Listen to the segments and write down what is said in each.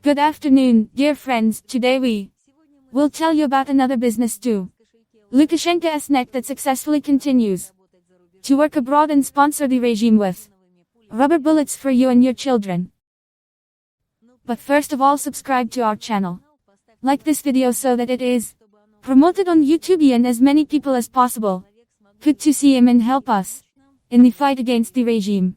Good afternoon, dear friends. Today we will tell you about another business too. Lukashenko'S neck that successfully continues to work abroad and sponsor the regime with rubber bullets for you and your children. But first of all, subscribe to our channel. Like this video so that it is promoted on YouTube and as many people as possible. Good to see him and help us in the fight against the regime.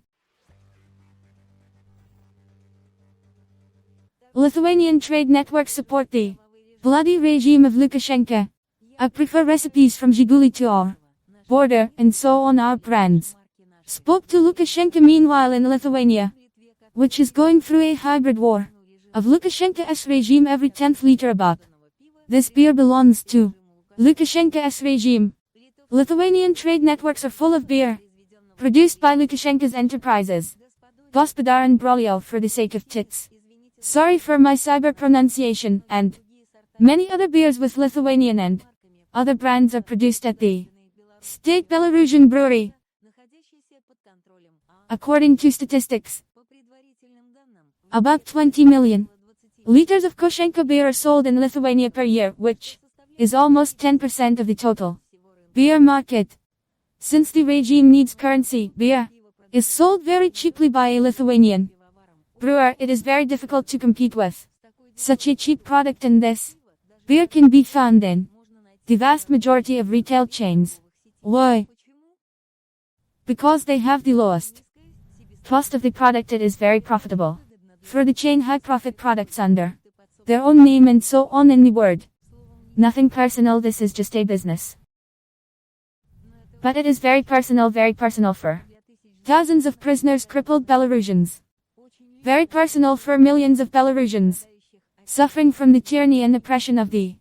Lithuanian trade networks support the bloody regime of Lukashenka. I prefer recipes from Zhigulevsky to our border, and so on our brands. Spoke to Lukashenka meanwhile in Lithuania, which is going through a hybrid war of Lukashenko'S regime. Every 10th liter about this beer belongs to Lukashenko'S regime. Lithuanian trade networks are full of beer produced by Lukashenko's enterprises, Gaspadorių and Brolijos, for the sake of tits. Sorry for my cyber pronunciation, and many other beers with Lithuanian and other brands are produced at the state Belarusian brewery. According to statistics, about 20 million liters of Lukashenko beer are sold in Lithuania per year, which is almost 10% of the total beer market. Since the regime needs currency, beer is sold very cheaply by a Lithuanian brewer. It is very difficult to compete with such a cheap product, and this beer can be found in the vast majority of retail chains. Why? Because they have the lowest cost of the product. It is very profitable for the chain high profit products under their own name and so on. In the word, nothing personal, this is just a business. But it is very personal for thousands of prisoners, crippled Belarusians. Very personal for millions of Belarusians suffering from the tyranny and oppression of the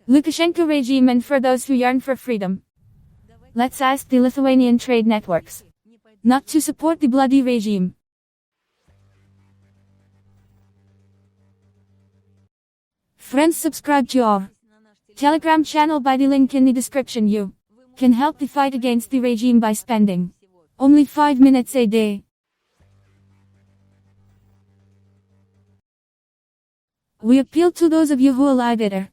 Lukashenko regime, and for those who yearn for freedom. Let's ask the Lithuanian trade networks not to support the bloody regime. Friends, subscribe to our Telegram channel by the link in the description. You can help the fight against the regime by spending only 5 minutes a day. We appeal to those of you who allow it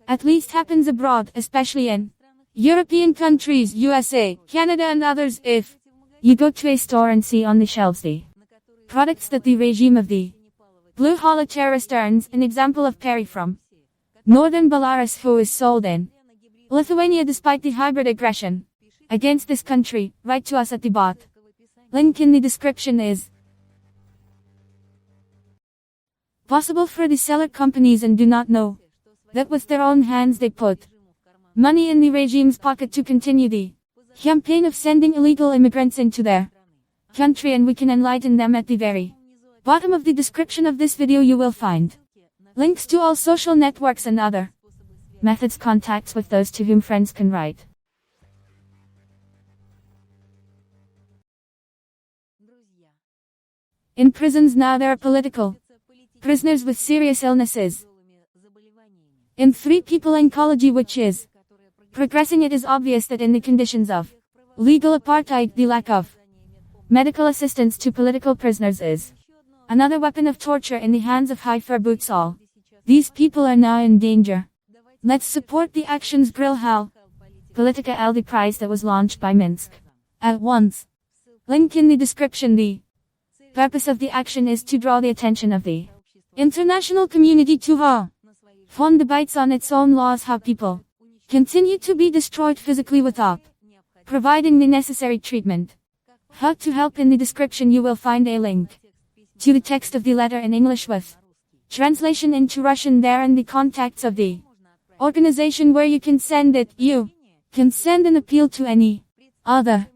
at least happens abroad, especially in European countries, USA, Canada and others. If you go to a store and see on the shelves the products that the regime of the Blue Halla terrorist earns, an example of Perry from northern Belarus who is sold in Lithuania despite the hybrid aggression against this country, write to us at the bot. Link in the description is possible for the seller companies and do not know that with their own hands they put money in the regime's pocket to continue the campaign of sending illegal immigrants into their country, and we can enlighten them. At the very bottom of the description of this video you will find links to all social networks and other methods, contacts with those to whom friends can write. In prisons now there are political prisoners with serious illnesses. In 3 people oncology, which is progressing. It is obvious that in the conditions of legal apartheid, the lack of medical assistance to political prisoners is another weapon of torture in the hands of high-fur boots. All these people are now in danger. Let's support the actions Grill Hal Politica LD prize that was launched by Minsk at once. Link in the description. The purpose of the action is to draw the attention of the international community to how fond debates on its own laws, how people continue to be destroyed physically without providing the necessary treatment. How to help. In the description you will find a link to the text of the letter in English with translation into Russian there, and the contacts of the organization where you can send it. You can send an appeal to any other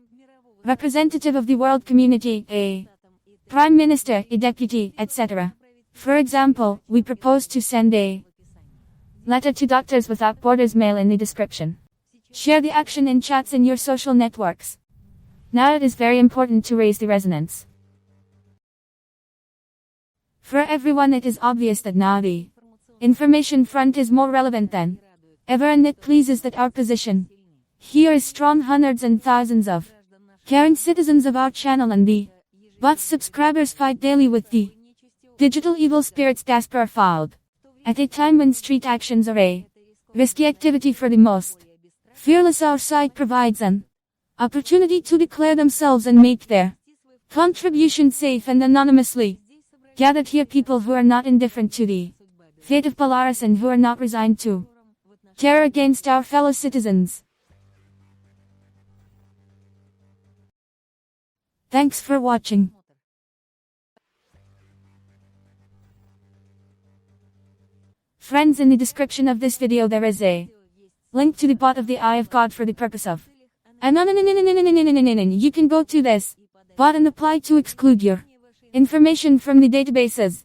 representative of the world community, a prime minister, a deputy, etc. For example, we propose to send a letter to Doctors Without Borders. Mail in the description. Share the action in chats in your social networks. Now it is very important to raise the resonance. For everyone it is obvious that now the information front is more relevant than ever, and it pleases that our position here is strong. Hundreds and thousands of caring citizens of our channel and the bot's subscribers fight daily with the Digital evil spirits Gaspar filed. At a time when street actions are a risky activity for the most fearless, our side provides an opportunity to declare themselves and make their contribution safe and anonymously. Gathered here people who are not indifferent to the fate of Belarus and who are not resigned to terror against our fellow citizens. Thanks for watching. Friends, in the description of this video there is a link to the bot of the Eye of God for the purpose of you can go to this bot and apply to exclude your information from the databases.